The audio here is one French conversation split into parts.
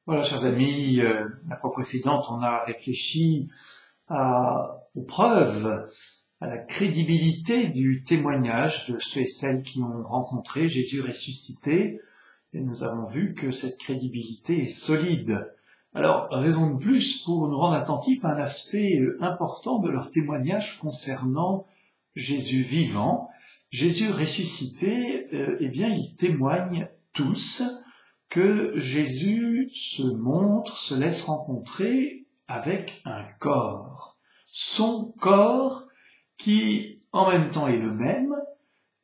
Voilà, chers amis, la fois précédente, on a réfléchi aux preuves, à la crédibilité du témoignage de ceux et celles qui ont rencontré Jésus ressuscité, et nous avons vu que cette crédibilité est solide. Alors, raison de plus pour nous rendre attentifs à un aspect important de leur témoignage concernant Jésus vivant. Jésus ressuscité, eh bien, ils témoignent tous que Jésus se montre, se laisse rencontrer avec un corps. Son corps qui, en même temps, est le même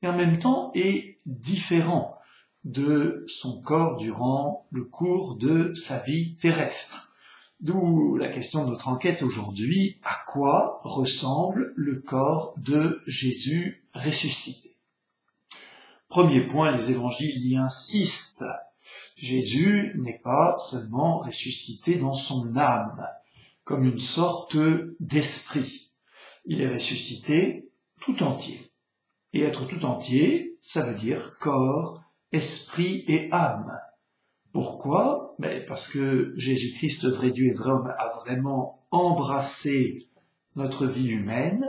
et en même temps est différent de son corps durant le cours de sa vie terrestre. D'où la question de notre enquête aujourd'hui, à quoi ressemble le corps de Jésus ressuscité? Premier point, les évangiles y insistent. Jésus n'est pas seulement ressuscité dans son âme, comme une sorte d'esprit. Il est ressuscité tout entier. Et être tout entier, ça veut dire corps, esprit et âme. Pourquoi? Parce que Jésus-Christ, le vrai Dieu et vrai homme, a vraiment embrassé notre vie humaine,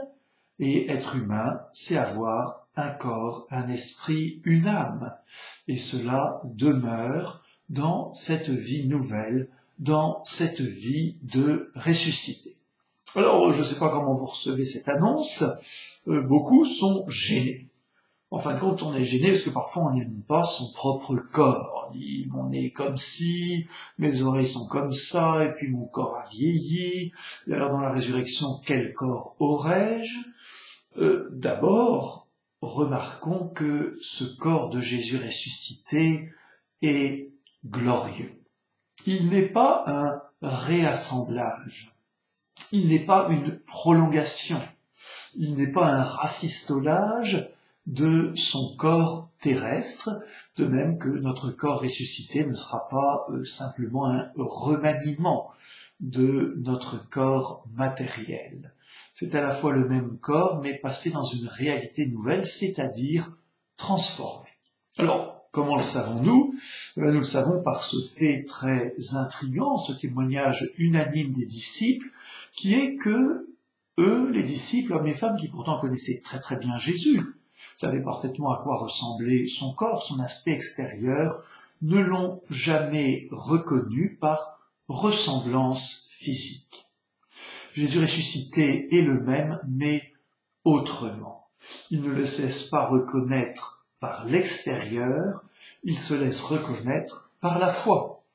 et être humain, c'est avoir un corps, un esprit, une âme. Et cela demeure dans cette vie nouvelle, dans cette vie de ressuscité. Alors, je ne sais pas comment vous recevez cette annonce, beaucoup sont gênés. En fin de compte, on est gêné parce que parfois on n'aime pas son propre corps. On dit, mon nez est comme ci, mes oreilles sont comme ça, et puis mon corps a vieilli. Et alors dans la résurrection, quel corps aurais-je? D'abord, remarquons que ce corps de Jésus ressuscité est glorieux. Il n'est pas un réassemblage, il n'est pas une prolongation, il n'est pas un rafistolage de son corps terrestre, de même que notre corps ressuscité ne sera pas simplement un remaniement de notre corps matériel. C'est à la fois le même corps, mais passé dans une réalité nouvelle, c'est-à-dire transformé. Alors, comment le savons-nous? Nous le savons par ce fait très intriguant, ce témoignage unanime des disciples, qui est que eux, les disciples, hommes et femmes qui pourtant connaissaient très très bien Jésus, savaient parfaitement à quoi ressemblait son corps, son aspect extérieur, ne l'ont jamais reconnu par ressemblance physique. Jésus ressuscité est le même, mais autrement. Il ne le laisse pas reconnaître par l'extérieur, il se laisse reconnaître par la foi.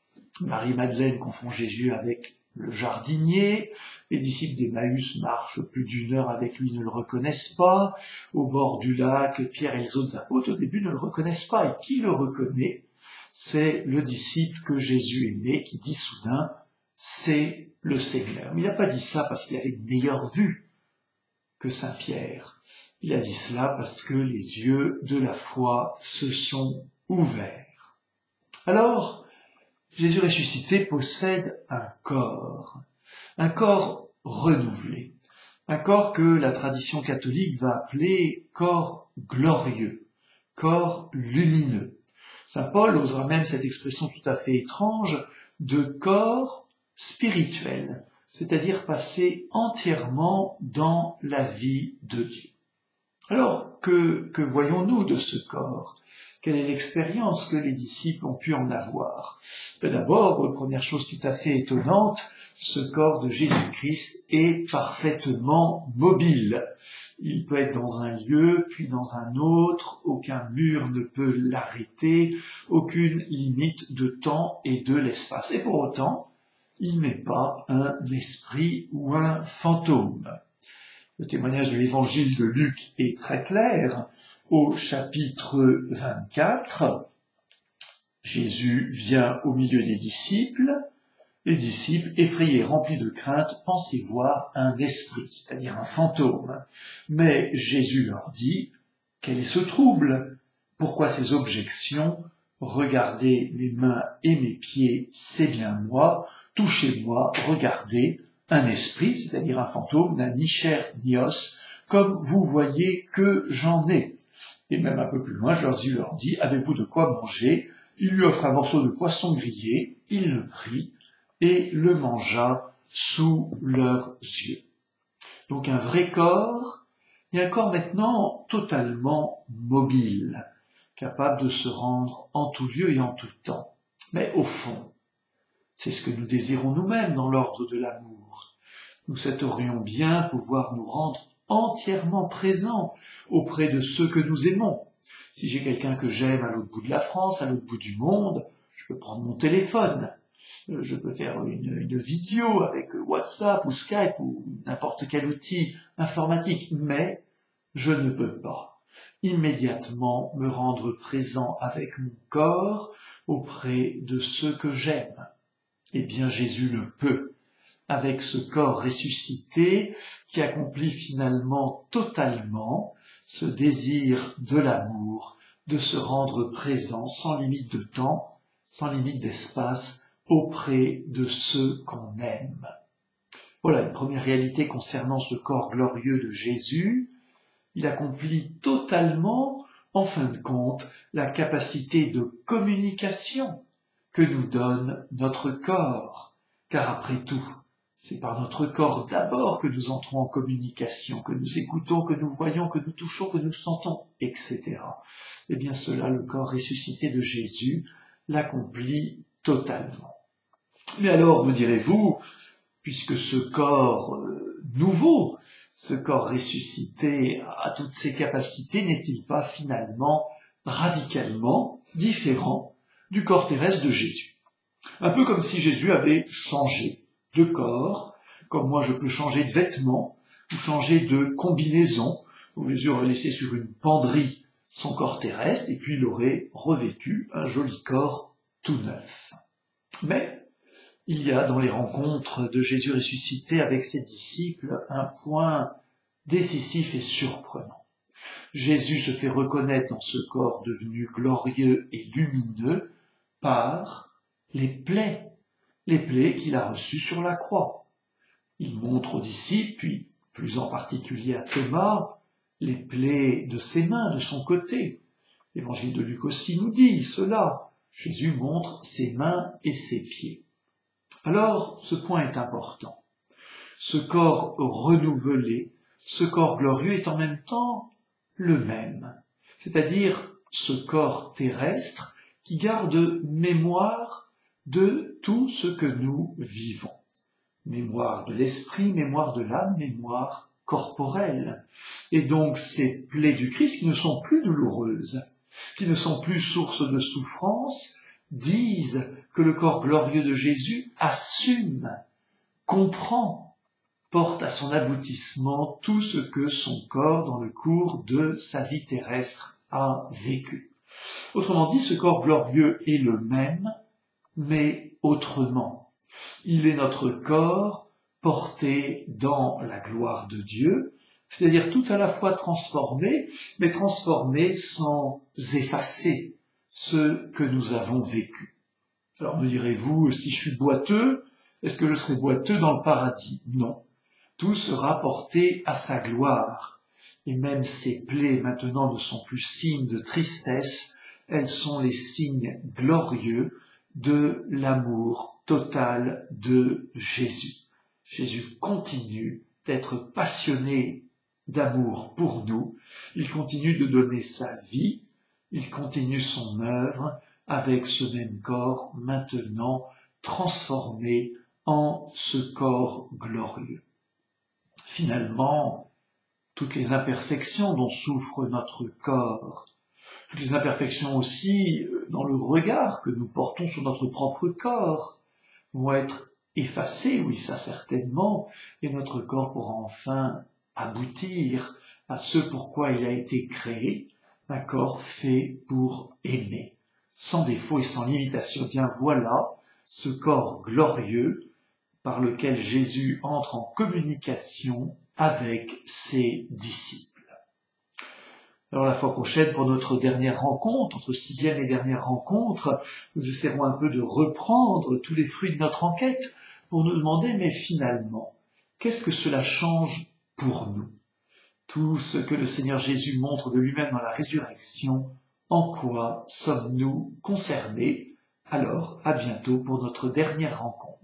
Marie-Madeleine confond Jésus avec le jardinier, les disciples d'Emmaüs marchent plus d'une heure avec lui, ne le reconnaissent pas, au bord du lac, Pierre et les autres apôtres au début ne le reconnaissent pas, et qui le reconnaît? C'est le disciple que Jésus aimait qui dit soudain « c'est le Seigneur ». Mais il n'a pas dit ça parce qu'il avait une meilleure vue que Saint Pierre. Il a dit cela parce que les yeux de la foi se sont ouverts. Alors, Jésus ressuscité possède un corps renouvelé, un corps que la tradition catholique va appeler corps glorieux, corps lumineux. Saint Paul osera même cette expression tout à fait étrange de corps spirituel, c'est-à-dire passé entièrement dans la vie de Dieu. Alors, que voyons-nous de ce corps? Quelle est l'expérience que les disciples ont pu en avoir? D'abord, première chose tout à fait étonnante, ce corps de Jésus-Christ est parfaitement mobile. Il peut être dans un lieu, puis dans un autre, aucun mur ne peut l'arrêter, aucune limite de temps et de l'espace. Et pour autant, il n'est pas un esprit ou un fantôme. Le témoignage de l'évangile de Luc est très clair. Au chapitre 24, Jésus vient au milieu des disciples. Les disciples, effrayés, remplis de crainte, pensaient voir un esprit, c'est-à-dire un fantôme. Mais Jésus leur dit, quel est ce trouble? Pourquoi ces objections? Regardez mes mains et mes pieds, c'est bien moi. Touchez-moi, regardez, un esprit, c'est-à-dire un fantôme, n'a ni chair ni os, comme vous voyez que j'en ai. Et même un peu plus loin, Jésus leur dit, avez-vous de quoi manger? Il lui offre un morceau de poisson grillé, il le prit et le mangea sous leurs yeux. Donc un vrai corps, et un corps maintenant totalement mobile, capable de se rendre en tout lieu et en tout temps. Mais au fond, c'est ce que nous désirons nous-mêmes dans l'ordre de l'amour. Nous souhaiterions bien pouvoir nous rendre entièrement présents auprès de ceux que nous aimons. Si j'ai quelqu'un que j'aime à l'autre bout de la France, à l'autre bout du monde, je peux prendre mon téléphone, je peux faire une visio avec WhatsApp ou Skype ou n'importe quel outil informatique, mais je ne peux pas immédiatement me rendre présent avec mon corps auprès de ceux que j'aime. Eh bien, Jésus le peut, avec ce corps ressuscité qui accomplit finalement totalement ce désir de l'amour, de se rendre présent sans limite de temps, sans limite d'espace, auprès de ceux qu'on aime. Voilà une première réalité concernant ce corps glorieux de Jésus. Il accomplit totalement, en fin de compte, la capacité de communication que nous donne notre corps. Car après tout, c'est par notre corps d'abord que nous entrons en communication, que nous écoutons, que nous voyons, que nous touchons, que nous sentons, etc. Eh bien cela, le corps ressuscité de Jésus l'accomplit totalement. Mais alors, me direz-vous, puisque ce corps nouveau, ce corps ressuscité a toutes ses capacités, n'est-il pas finalement radicalement différent du corps terrestre de Jésus? Un peu comme si Jésus avait changé de corps, comme moi je peux changer de vêtements, ou changer de combinaison, où Jésus aurait laissé sur une penderie son corps terrestre, et puis il aurait revêtu un joli corps tout neuf. Mais il y a dans les rencontres de Jésus ressuscité avec ses disciples un point décisif et surprenant. Jésus se fait reconnaître dans ce corps devenu glorieux et lumineux par les plaies qu'il a reçues sur la croix. Il montre aux disciples, puis plus en particulier à Thomas, les plaies de ses mains, de son côté. L'évangile de Luc aussi nous dit cela. Jésus montre ses mains et ses pieds. Alors, ce point est important. Ce corps renouvelé, ce corps glorieux est en même temps le même. C'est-à-dire ce corps terrestre qui garde mémoire de tout ce que nous vivons. Mémoire de l'esprit, mémoire de l'âme, mémoire corporelle. Et donc ces plaies du Christ qui ne sont plus douloureuses, qui ne sont plus source de souffrance, disent que le corps glorieux de Jésus assume, comprend, porte à son aboutissement tout ce que son corps, dans le cours de sa vie terrestre, a vécu. Autrement dit, ce corps glorieux est le même, mais autrement. Il est notre corps porté dans la gloire de Dieu, c'est-à-dire tout à la fois transformé, mais transformé sans effacer ce que nous avons vécu. Alors me direz-vous, si je suis boiteux, est-ce que je serai boiteux dans le paradis? Non. Tout sera porté à sa gloire. Et même ces plaies maintenant ne sont plus signes de tristesse, elles sont les signes glorieux de l'amour total de Jésus. Jésus continue d'être passionné d'amour pour nous, il continue de donner sa vie, il continue son œuvre avec ce même corps maintenant transformé en ce corps glorieux. Finalement, toutes les imperfections dont souffre notre corps, toutes les imperfections aussi dans le regard que nous portons sur notre propre corps, vont être effacées, oui ça certainement, et notre corps pourra enfin aboutir à ce pourquoi il a été créé, un corps fait pour aimer, sans défaut et sans limitation. Eh bien voilà ce corps glorieux par lequel Jésus entre en communication avec ses disciples. Alors la fois prochaine, pour notre dernière rencontre, notre 6e et dernière rencontre, nous essaierons un peu de reprendre tous les fruits de notre enquête pour nous demander, mais finalement, qu'est-ce que cela change pour nous? Tout ce que le Seigneur Jésus montre de lui-même dans la résurrection En quoi sommes-nous concernés? Alors, à bientôt pour notre dernière rencontre.